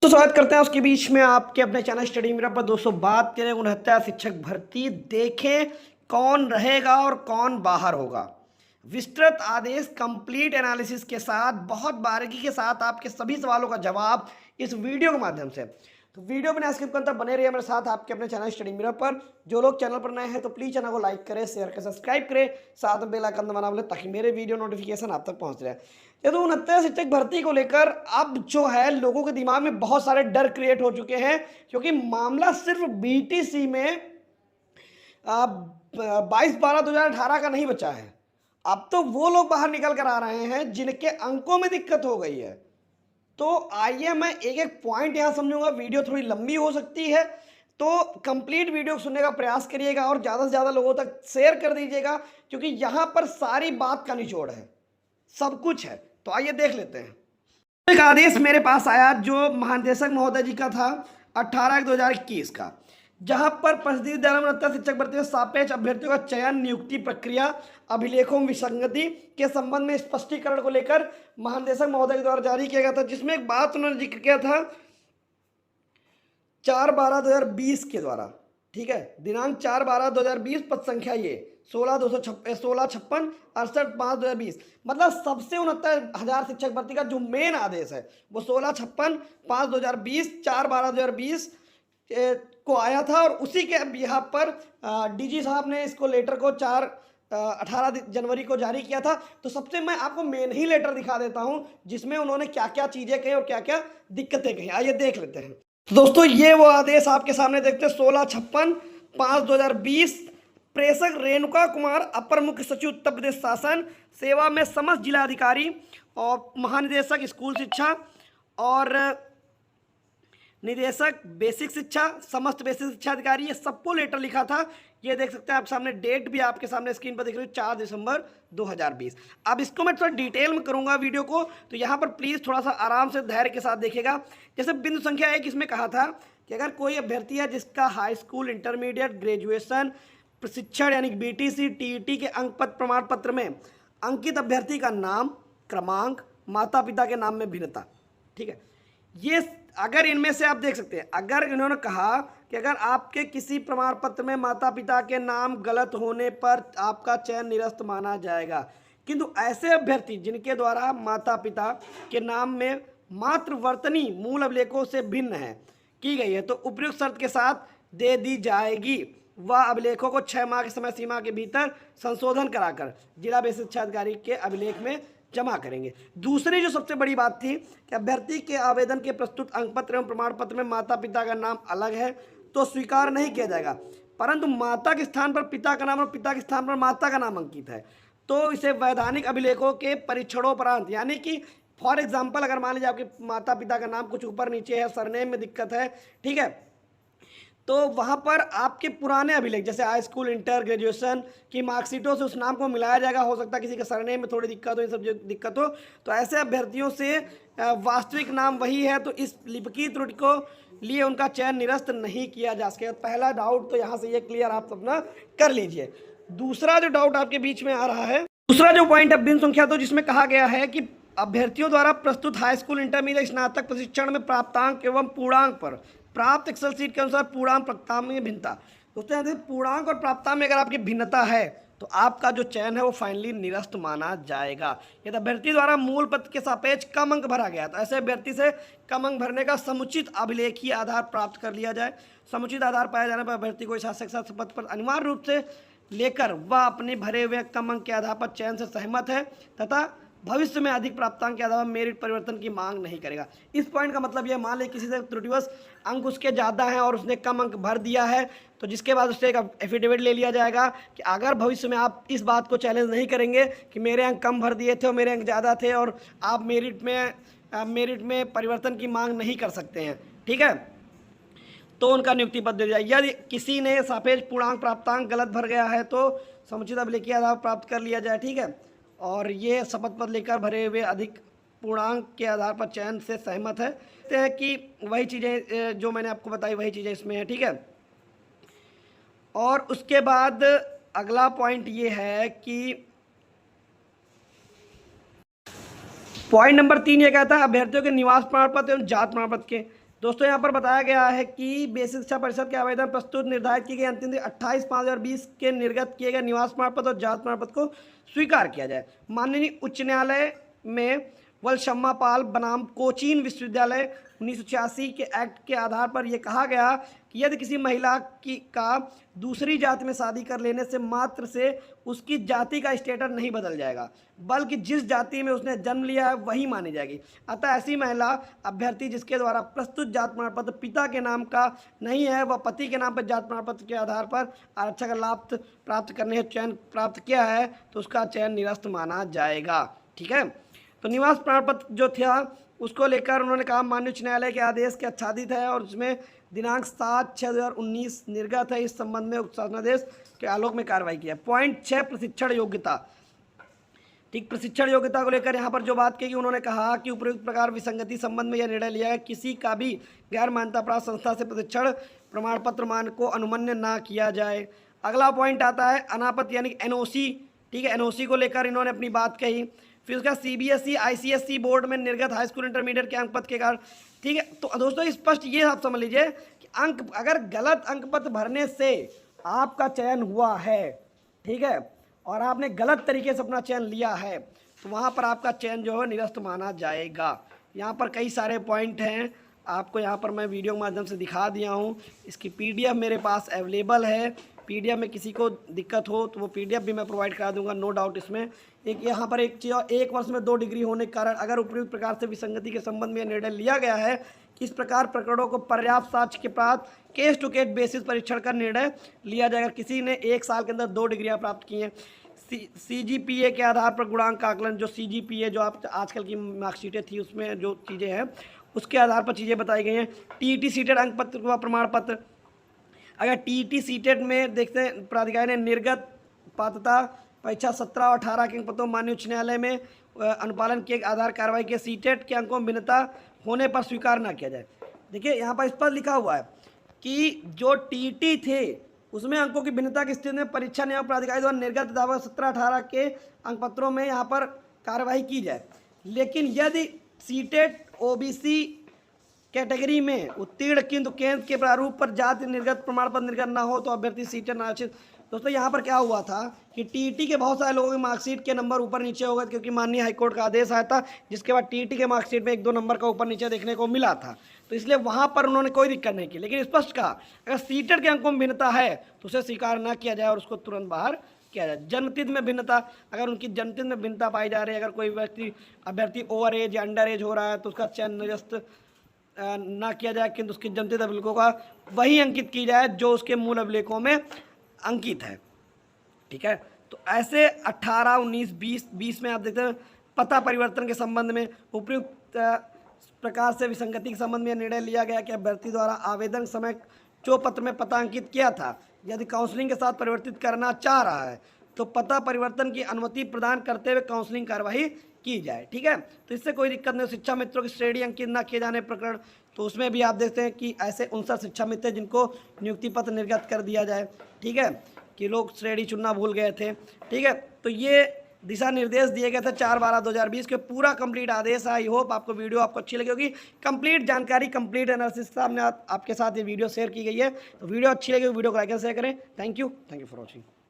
तो स्वागत करते हैं उसके बीच में आपके अपने चैनल स्टडी मेरा पर दोस्तों बात करें 69 शिक्षक भर्ती। देखें कौन रहेगा और कौन बाहर होगा। विस्तृत आदेश कंप्लीट एनालिसिस के साथ बहुत बारीकी के साथ आपके सभी सवालों का जवाब इस वीडियो के माध्यम से। तो वीडियो में स्किप करता बने रहिए मेरे साथ आपके अपने चैनल स्टडी मिरर पर। जो लोग चैनल पर नए हैं तो प्लीज चैनल को लाइक करें, शेयर करें, सब्सक्राइब करें, साथ में बेल आइकन दबाना बोले ताकि मेरे वीडियो नोटिफिकेशन आप तक पहुंच रहे। ये तो 69 शिक्षक भर्ती को लेकर अब जो है लोगों के दिमाग में बहुत सारे डर क्रिएट हो चुके हैं, क्योंकि मामला सिर्फ बीटीसी में 22/12/2018 का नहीं बचा है। अब तो वो लोग बाहर निकल कर आ रहे हैं जिनके अंकों में दिक्कत हो गई है। तो आइए मैं एक एक पॉइंट यहां समझूंगा। वीडियो थोड़ी लंबी हो सकती है तो कंप्लीट वीडियो सुनने का प्रयास करिएगा और ज़्यादा से ज़्यादा लोगों तक शेयर कर दीजिएगा, क्योंकि यहां पर सारी बात का निचोड़ है, सब कुछ है। तो आइए देख लेते हैं। एक आदेश मेरे पास आया जो महानिदेशक महोदय जी का था 18/2021 का, जहां पर परिस्थिति द्वारा शिक्षक भर्ती में सापेक्ष अभ्यर्थियों का चयन, नियुक्ति प्रक्रिया, अभिलेखों में विसंगति के संबंध में स्पष्टीकरण को लेकर महानिदेशक महोदय के द्वारा जारी किया गया था, जिसमें एक बात उन्होंने जिक्र किया था 4/12/2020 के द्वारा। ठीक है, दिनांक 4/12/2020, पद संख्या ये 1656/68/5/2020। मतलब सबसे 69,000 शिक्षक भर्ती का जो मेन आदेश है वो 1656/5/2020 4/12/2020 को आया था, और उसी के यहाँ पर डीजी साहब ने इसको लेटर को 18 जनवरी को जारी किया था। तो सबसे मैं आपको मेन ही लेटर दिखा देता हूँ जिसमें उन्होंने क्या क्या चीज़ें कही और क्या क्या दिक्कतें कही। आइए देख लेते हैं। तो दोस्तों ये वो आदेश आपके सामने देखते हैं 1656/5/2020। प्रेषक रेणुका कुमार, अपर मुख्य सचिव उत्तर प्रदेश शासन, सेवा में समस्त जिलाधिकारी और महानिदेशक स्कूल शिक्षा और निदेशक बेसिक शिक्षा, समस्त बेसिक शिक्षा अधिकारी, ये सबको लेटर लिखा था। ये देख सकते हैं आप सामने, डेट भी आपके सामने स्क्रीन पर दिख रही है 4 दिसंबर 2020। अब इसको मैं थोड़ा डिटेल में करूंगा वीडियो को, तो यहाँ पर प्लीज़ थोड़ा सा आराम से धैर्य के साथ देखिएगा। जैसे बिंदु संख्या 1 इसमें कहा था कि अगर कोई अभ्यर्थी है जिसका हाई स्कूल, इंटरमीडिएट, ग्रेजुएशन, प्रशिक्षण यानी बीटीसी, टीईटी के अंक पत्र प्रमाण पत्र में अंकित अभ्यर्थी का नाम, क्रमांक, माता पिता के नाम में भिन्नता। ठीक है, ये अगर इनमें से आप देख सकते हैं, अगर इन्होंने कहा कि अगर आपके किसी प्रमाण पत्र में माता पिता के नाम गलत होने पर आपका चयन निरस्त माना जाएगा, किंतु ऐसे अभ्यर्थी जिनके द्वारा माता पिता के नाम में मात्र वर्तनी मूल अभिलेखों से भिन्न है की गई है तो उपयुक्त शर्त के साथ दे दी जाएगी। वह अभिलेखों को 6 माह की समय सीमा के भीतर संशोधन कराकर जिला बेसिक शिक्षा अधिकारी के अभिलेख में जमा करेंगे। दूसरी जो सबसे बड़ी बात थी कि अभ्यर्थी के आवेदन के प्रस्तुत अंक पत्र एवं प्रमाण पत्र में माता पिता का नाम अलग है तो स्वीकार नहीं किया जाएगा, परंतु माता के स्थान पर पिता का नाम और पिता के स्थान पर माता का नाम अंकित है तो इसे वैधानिक अभिलेखों के परीक्षणोपरांत, यानी कि फॉर एग्जाम्पल अगर मान लीजिए आपके माता पिता का नाम कुछ ऊपर नीचे है, सरनेम में दिक्कत है, ठीक है, तो वहाँ पर आपके पुराने अभिलेख जैसे हाई स्कूल, इंटर, ग्रेजुएशन की मार्कशीटों से उस नाम को मिलाया जाएगा। हो सकता है किसी के सरनेम में थोड़ी दिक्कत हो, इन सब जो दिक्कत हो, तो ऐसे अभ्यर्थियों से वास्तविक नाम वही है तो इस लिपिकी त्रुटि को लिए उनका चयन निरस्त नहीं किया जा सकेगा। पहला डाउट तो यहाँ से ये क्लियर आप अपना कर लीजिए। दूसरा जो डाउट आपके बीच में आ रहा है, दूसरा जो पॉइंट है बिन संख्या 2, जिसमें कहा गया है कि अभ्यर्थियों द्वारा प्रस्तुत हाई स्कूल, इंटरमीडिएट, स्नातक प्रशिक्षण में प्राप्तांक एवं पूर्णांक पर प्राप्त एक्सेल सीट के अनुसार पूर्णांक प्राप्तांक में भिन्नता। दोस्तों यहाँ पूर्णांक और प्राप्तांक में अगर आपकी भिन्नता है तो आपका जो चयन है वो फाइनली निरस्त माना जाएगा। यदि अभ्यर्थी द्वारा मूल पत्र के सापेक्ष कम अंक भरा गया तो ऐसे अभ्यर्थी से कम अंक भरने का समुचित अभिलेखीय आधार प्राप्त कर लिया जाए। समुचित आधार पाए जाने पर अभ्यर्थी को शासक पद पर अनिवार्य रूप से लेकर वह अपने भरे हुए कम अंक के आधार पर चयन से सहमत है तथा भविष्य में अधिक प्राप्तांक के आधार पर मेरिट परिवर्तन की मांग नहीं करेगा। इस पॉइंट का मतलब यह, मान ले किसी से त्रुटिवश अंक उसके ज़्यादा हैं और उसने कम अंक भर दिया है तो जिसके बाद उससे एक एफिडेविट ले लिया जाएगा कि अगर भविष्य में आप इस बात को चैलेंज नहीं करेंगे कि मेरे अंक कम भर दिए थे और मेरे अंक ज़्यादा थे और आप मेरिट में परिवर्तन की मांग नहीं कर सकते हैं, ठीक है, तो उनका नियुक्ति पद दे दिया। यदि किसी ने सापेक्ष पूर्णांक प्राप्तांक गलत भर गया है तो समुचित अभिलेखीय आधार प्राप्त कर लिया जाए, ठीक है, और ये शपथ पत्र लेकर भरे हुए अधिक पूर्णांक के आधार पर चयन से सहमत है। कहते हैं कि वही चीज़ें जो मैंने आपको बताई वही चीज़ें इसमें है, ठीक है। और उसके बाद अगला पॉइंट ये है कि पॉइंट नंबर 3 ये कहता है अभ्यर्थियों के निवास प्रमाण पत्र एवं जात प्रमाण पत्र के दोस्तों यहाँ पर बताया गया है कि बेसिक शिक्षा परिषद के आवेदन प्रस्तुत निर्धारित की गई अंतिम तिथि 28/5/2020 के निर्गत किए गए निवास प्रमाण पत्र और जात प्रमाण पत्र को स्वीकार किया जाए। माननीय उच्च न्यायालय में वलशम्मा पाल बनाम कोचीन विश्वविद्यालय 1986 के एक्ट के आधार पर यह कहा गया कि यदि किसी महिला का दूसरी जाति में शादी कर लेने से मात्र से उसकी जाति का स्टेटस नहीं बदल जाएगा, बल्कि जिस जाति में उसने जन्म लिया है वही मानी जाएगी। अतः ऐसी महिला अभ्यर्थी जिसके द्वारा प्रस्तुत जात प्रमाण पत्र पिता के नाम का नहीं है, वह पति के नाम पर जात प्रमाण पत्र के आधार पर आरक्षण का लाभ प्राप्त करने हेतु चयन प्राप्त किया है तो उसका चयन निरस्त माना जाएगा। ठीक है, तो निवास प्रमाण पत्र जो था उसको लेकर उन्होंने कहा माननीय उच्च न्यायालय के आदेश के आच्छादित है और उसमें दिनांक 7/6/2019 निर्गत है। इस संबंध में उक्त शासनादेश के आलोक में कार्रवाई की है। पॉइंट 6 प्रशिक्षण योग्यता। ठीक, प्रशिक्षण योग्यता को लेकर यहाँ पर जो बात की उन्होंने कहा कि उपयुक्त प्रकार विसंगति संबंध में यह निर्णय लिया है किसी का भी गैर मान्यता प्राप्त संस्था से प्रशिक्षण प्रमाण पत्र मान को अनुमन्य ना किया जाए। अगला पॉइंट आता है अनापत्ति यानी एनओसी। ठीक है, एनओसी को लेकर इन्होंने अपनी बात कही। फिर उसका सीबीएसई आईसीएसई बोर्ड में निर्गत हाई स्कूल इंटरमीडिएट के अंक पत्र के कारण। ठीक है, तो दोस्तों स्पष्ट ये आप समझ लीजिए कि अंक अगर गलत अंक पत्र भरने से आपका चयन हुआ है, ठीक है, और आपने गलत तरीके से अपना चयन लिया है तो वहाँ पर आपका चयन जो है निरस्त माना जाएगा। यहाँ पर कई सारे पॉइंट हैं, आपको यहाँ पर मैं वीडियो के माध्यम से दिखा दिया हूँ। इसकी पीडीएफ मेरे पास अवेलेबल है। पीडीएफ में किसी को दिक्कत हो तो वो पीडीएफ भी मैं प्रोवाइड करा दूंगा, नो डाउट। इसमें एक यहाँ पर एक चीज़, 1 वर्ष में 2 डिग्री होने के कारण अगर उपयुक्त प्रकार से विसंगति के संबंध में निर्णय लिया गया है कि इस प्रकार प्रकरणों को पर्याप्त साक्ष्य के प्राप्त केस टू केस बेसिस परीक्षण का निर्णय लिया जाएगा। किसी ने 1 साल के अंदर 2 डिग्रियाँ प्राप्त की हैं, सीजीपीए के आधार पर गुणांक आकलन, जो सीजीपीए जो आप आजकल की मार्कशीटें थी उसमें जो चीज़ें हैं उसके आधार पर चीज़ें बताई गई हैं। टीईटी सीटेड अंक पत्र व प्रमाण पत्र, अगर टीईटी सीटेड में देखते हैं प्राधिकारी ने निर्गत पात्रता परीक्षा 17 और 18 के अंक पत्रों माननीय उच्च न्यायालय में अनुपालन के आधार कार्रवाई के सीटेड के अंकों में भिन्नता होने पर स्वीकार ना किया जाए। देखिए यहाँ पर इस पर लिखा हुआ है कि जो टीईटी थे उसमें अंकों की भिन्नता की स्थिति में परीक्षा नियामक प्राधिकारी द्वारा निर्गत 17-18 के अंक पत्रों में यहाँ पर कार्रवाई की जाए। लेकिन यदि सीटेड ओबीसी कैटेगरी में उत्तीर्ण किंतु केंद्र के प्रारूप पर जाति निर्गत प्रमाण पत्र निर्गत ना हो तो अभ्यर्थी सीटेड नाचित। दोस्तों यहाँ पर क्या हुआ था कि टीईटी के बहुत सारे लोगों की मार्कशीट के नंबर ऊपर नीचे हो गए क्योंकि माननीय हाईकोर्ट का आदेश आया था, जिसके बाद टीईटी के मार्कशीट में 1-2 नंबर का ऊपर नीचे देखने को मिला था, तो इसलिए वहाँ पर उन्होंने कोई दिक्कत नहीं की। लेकिन स्पष्ट कहा अगर सीटेड के अंकों में भिन्नता है तो उसे स्वीकार न किया जाए और उसको तुरंत बाहर किया जाए। जन्मतिथि में भिन्नता, अगर उनकी जन्मतिथि में भिन्नता पाई जा रही है, अगर कोई व्यक्ति अभ्यर्थी ओवर एज या अंडर एज हो रहा है तो उसका चयन निरस्त ना किया जाए, किंतु उसकी जन्मतिथि अभिलेखों का वही अंकित की जाए जो उसके मूल अभिलेखों में अंकित है। ठीक है, तो ऐसे 18, 19, 20 में आप देखते हैं पता परिवर्तन के संबंध में उपयुक्त प्रकार से विसंगति के संबंध में निर्णय लिया गया कि अभ्यर्थी द्वारा आवेदन समय जो पत्र में पता अंकित किया था यदि काउंसलिंग के साथ परिवर्तित करना चाह रहा है तो पता परिवर्तन की अनुमति प्रदान करते हुए काउंसलिंग कार्रवाई की जाए। ठीक है, तो इससे कोई दिक्कत नहीं। शिक्षा मित्रों की श्रेणी अंकित न किए जाने प्रकरण, तो उसमें भी आप देखते हैं कि ऐसे 59 शिक्षा मित्र जिनको नियुक्ति पत्र निर्गत कर दिया जाए। ठीक है, कि लोग श्रेणी चुनना भूल गए थे। ठीक है, तो ये दिशा निर्देश दिए गए थे 4/12/2020 के, पूरा कंप्लीट आदेश है। आई होप आपको वीडियो आपको अच्छी लगी होगी। कंप्लीट जानकारी, कंप्लीट एनालिसिस सामने आपके साथ ये वीडियो शेयर की गई है। तो वीडियो अच्छी लगी वीडियो को लाइक एंड शेयर करें। Thank you for watching.